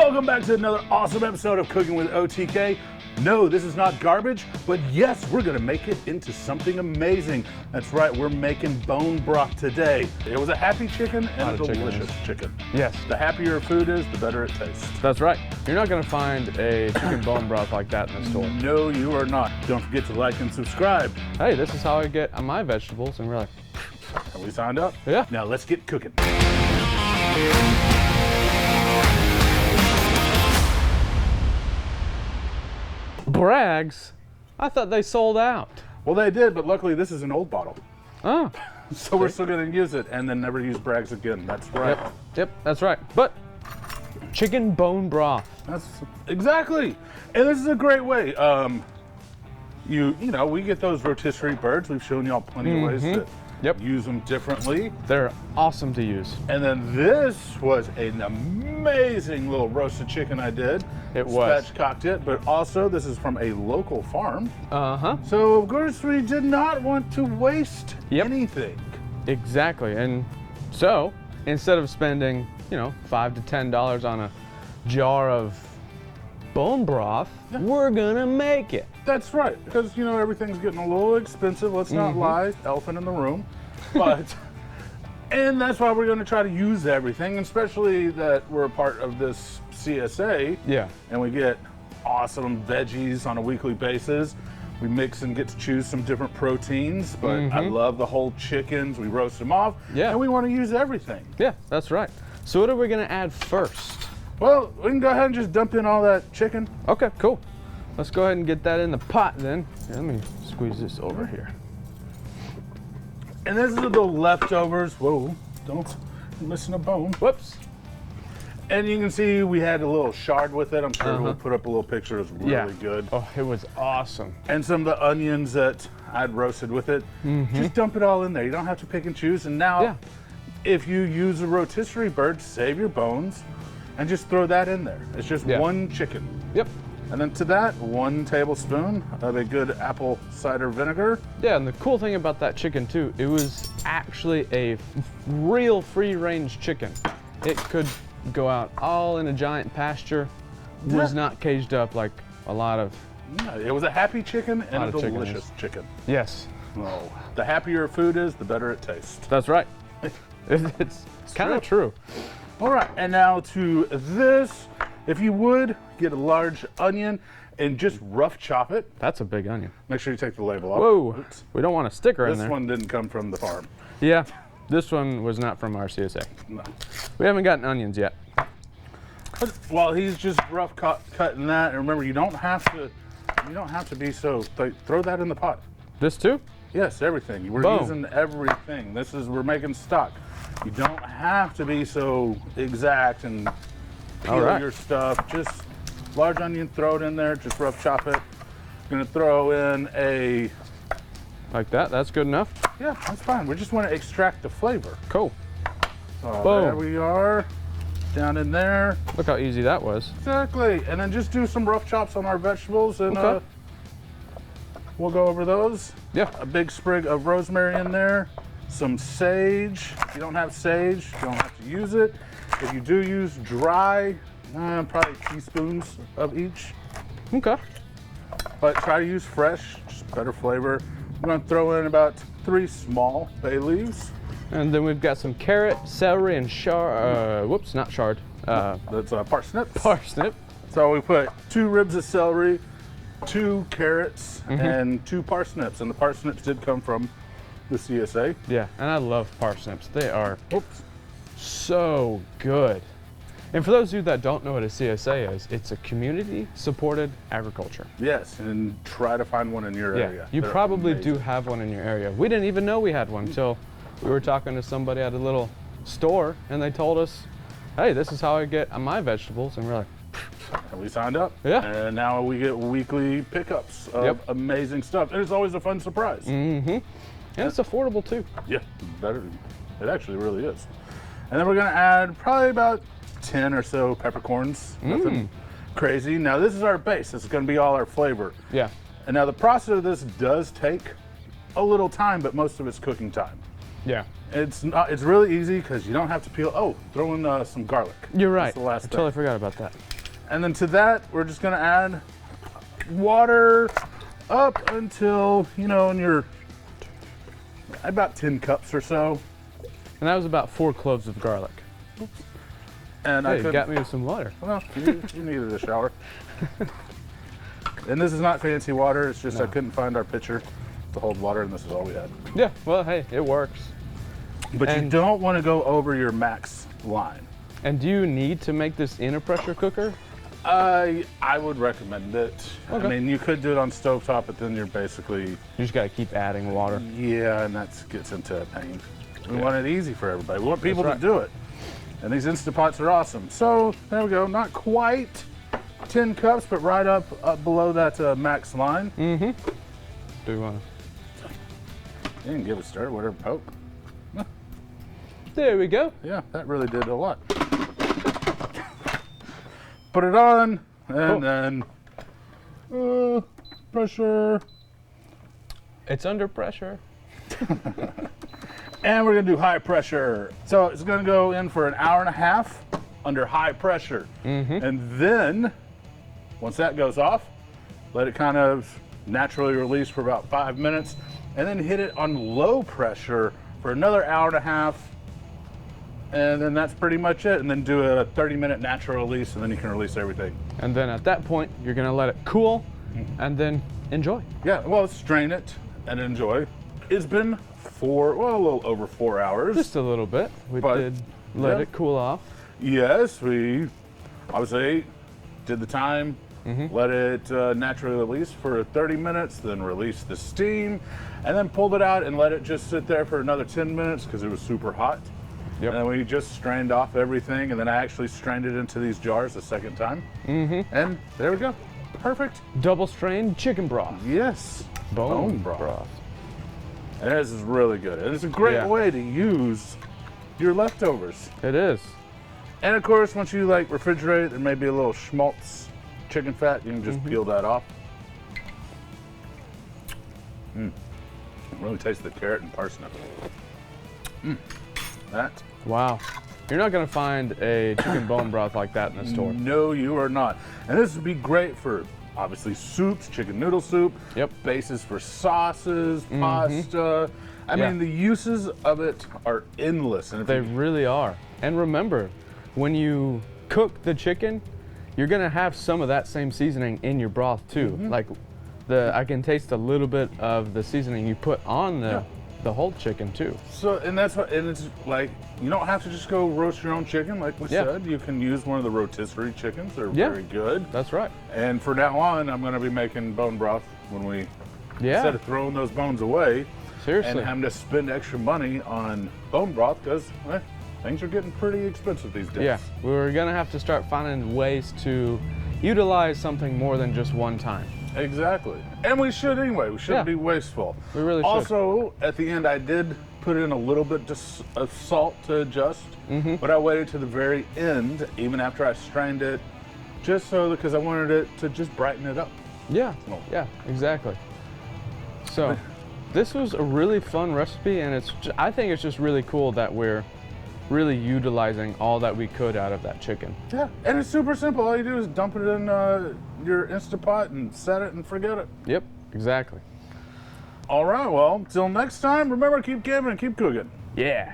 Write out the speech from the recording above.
Welcome back to another awesome episode of Cooking with OTK. No, this is not garbage, but yes, we're gonna make it into something amazing. That's right, we're making bone broth today. It was a happy chicken and a delicious chicken. Yes. The happier food is, the better it tastes. That's right. You're not gonna find a chicken bone broth like that in the store. No, you are not. Don't forget to like and subscribe. Hey, this is how I get my vegetables, and we're like, Have we signed up? Yeah. Now let's get cooking. Brags? I thought they sold out. Well, they did, but luckily this is an old bottle. Oh. So we're still gonna use it and then never use Brags again. That's right. Yep, that's right. But chicken bone broth. That's exactly. And this is a great way. You know, we get those rotisserie birds. We've shown y'all plenty of ways to use them differently. They're awesome to use. And then this was an amazing little roasted chicken I did. It was. Spatchcocked it, but also this is from a local farm. Uh-huh. So of course we did not want to waste anything. Exactly. And so instead of spending, you know, $5 to $10 on a jar of bone broth, we're gonna make it. That's right, because you know everything's getting a little expensive. Let's not lie, elephant in the room. But and that's why we're going to try to use everything, especially that we're a part of this CSA. Yeah. And we get awesome veggies on a weekly basis. We mix and get to choose some different proteins, but I love the whole chickens. We roast them off. Yeah. And we want to use everything. Yeah, that's right. So what are we gonna add first? Well, we can go ahead and just dump in all that chicken. Okay, cool. Let's go ahead and get that in the pot then. Here, let me squeeze this over here. And this is the leftovers. Whoa, don't listen to bone. Whoops. And you can see we had a little shard with it. I'm sure we'll put up a little picture. It's really good. Oh, it was awesome. And some of the onions that I'd roasted with it. Just dump it all in there. You don't have to pick and choose. And now, if you use a rotisserie bird, save your bones and just throw that in there. It's just one chicken. Yep. And then to that, 1 tablespoon of a good apple cider vinegar. Yeah, and the cool thing about that chicken too, it was actually a real free-range chicken. It could go out all in a giant pasture. Was not caged up like a lot of. Yeah, it was a happy chicken and a delicious chicken. Yes. Oh, the happier food is, the better it tastes. That's right. It's kind of true. All right, and now to this. If you would, get a large onion and just rough chop it. That's a big onion. Make sure you take the label off. Whoa, Oops. we don't want a sticker in there. This one didn't come from the farm. Yeah, this one was not from our CSA. No. We haven't gotten onions yet. But while he's just rough cutting that, and remember, you don't have to be so, throw that in the pot. This too? Yes, everything. We're using everything. We're making stock. You don't have to be so exact and peel your stuff. Just large onion, throw it in there, just rough chop it. Gonna throw in a... Like that, that's good enough? Yeah, that's fine. We just want to extract the flavor. Cool. So there we are, down in there. Look how easy that was. Exactly, and then just do some rough chops on our vegetables and we'll go over those. Yeah. A big sprig of rosemary in there, some sage. If you don't have sage, you don't have to use it. If you do use dry, probably teaspoons of each. Okay. But try to use fresh, just better flavor. I'm gonna throw in about 3 small bay leaves. And then we've got some carrot, celery, and parsnips. Parsnip. So we put 2 ribs of celery, 2 carrots, and 2 parsnips. And the parsnips did come from the CSA. Yeah, and I love parsnips. They are so good. And for those of you that don't know what a CSA is, it's a community-supported agriculture. Yes, and try to find one in your area. You probably do have one in your area. We didn't even know we had one until we were talking to somebody at a little store, and they told us, hey, this is how I get my vegetables. And we're like, and we signed up. Yeah. And now we get weekly pickups of amazing stuff. And it's always a fun surprise. And it's affordable too. Yeah, better. It actually really is. And then we're gonna add probably about 10 or so peppercorns. Nothing crazy. Now this is our base. This is gonna be all our flavor. Yeah. And now the process of this does take a little time, but most of it's cooking time. Yeah. It's really easy because you don't have to peel. Oh, throw in some garlic. You're right. That's the last I thing. totally forgot about that. And then to that, we're just gonna add water up until, you know, in your about 10 cups or so. And that was about 4 cloves of garlic. And Hey, you got me with some water. Well, you needed a shower. And this is not fancy water. It's just I couldn't find our pitcher to hold water, and this is all we had. Yeah, well, hey, it works. But you don't want to go over your max line. And do you need to make this in a pressure cooker? I would recommend it. Okay. I mean, you could do it on stovetop, but then you're basically... You just gotta keep adding water. Yeah, and that gets into a pain. We want it easy for everybody. We want people That's to do it. And these Instapots are awesome. So, there we go. Not quite 10 cups, but right up below that max line. Mm-hmm. Do you wanna? You can give it a stir, whatever, poke. There we go. Yeah, that really did a lot. Put it on, and then pressure. It's under pressure. And we're gonna do high pressure. So it's gonna go in for an hour and a half under high pressure. And then, once that goes off, let it kind of naturally release for about 5 minutes, and then hit it on low pressure for another hour and a half. And then that's pretty much it. And then do a 30-minute natural release, and then you can release everything. And then at that point, you're gonna let it cool, and then enjoy. Yeah, well, strain it and enjoy. It's been a little over 4 hours. Just a little bit. We But, did let yeah. it cool off. Yes, we obviously did the time, let it naturally release for 30 minutes, then release the steam, and then pulled it out and let it just sit there for another 10 minutes because it was super hot. Yep. And then we just strained off everything, and then I actually strained it into these jars a second time. And there we go. Perfect. Double strained chicken broth. Yes. Bone broth. And this is really good. And it's a great way to use your leftovers. It is. And of course, once you like refrigerate, there may be a little schmaltz chicken fat. You can just peel that off. Really taste the carrot and parsnip. That. Wow. You're not gonna find a chicken bone broth like that in the store. No, you are not. And this would be great for obviously soups, chicken noodle soup. Yep. Bases for sauces, pasta. I mean, the uses of it are endless. And if They you, really are. And remember, when you cook the chicken, you're gonna have some of that same seasoning in your broth too. Like I can taste a little bit of the seasoning you put on the whole chicken too. So, and that's what, and it's like, you don't have to just go roast your own chicken, like we said. You can use one of the rotisserie chickens. They're very good. That's right. And for now on, I'm going to be making bone broth when we, instead of throwing those bones away, Seriously. and having to spend extra money on bone broth because things are getting pretty expensive these days. Yeah, we're gonna have to start finding ways to utilize something more than just one time. Exactly. And we should anyway. We shouldn't be wasteful. We really should. Also, at the end, I did put in a little bit of salt to adjust, but I waited to the very end, even after I strained it, just so because I wanted it to just brighten it up. Yeah, yeah, exactly. So, this was a really fun recipe, and I think it's just really cool that we're really utilizing all that we could out of that chicken. Yeah, and it's super simple. All you do is dump it in your Instapot and set it and forget it. Yep, exactly. All right, well, until next time, remember, keep giving and keep cooking. Yeah.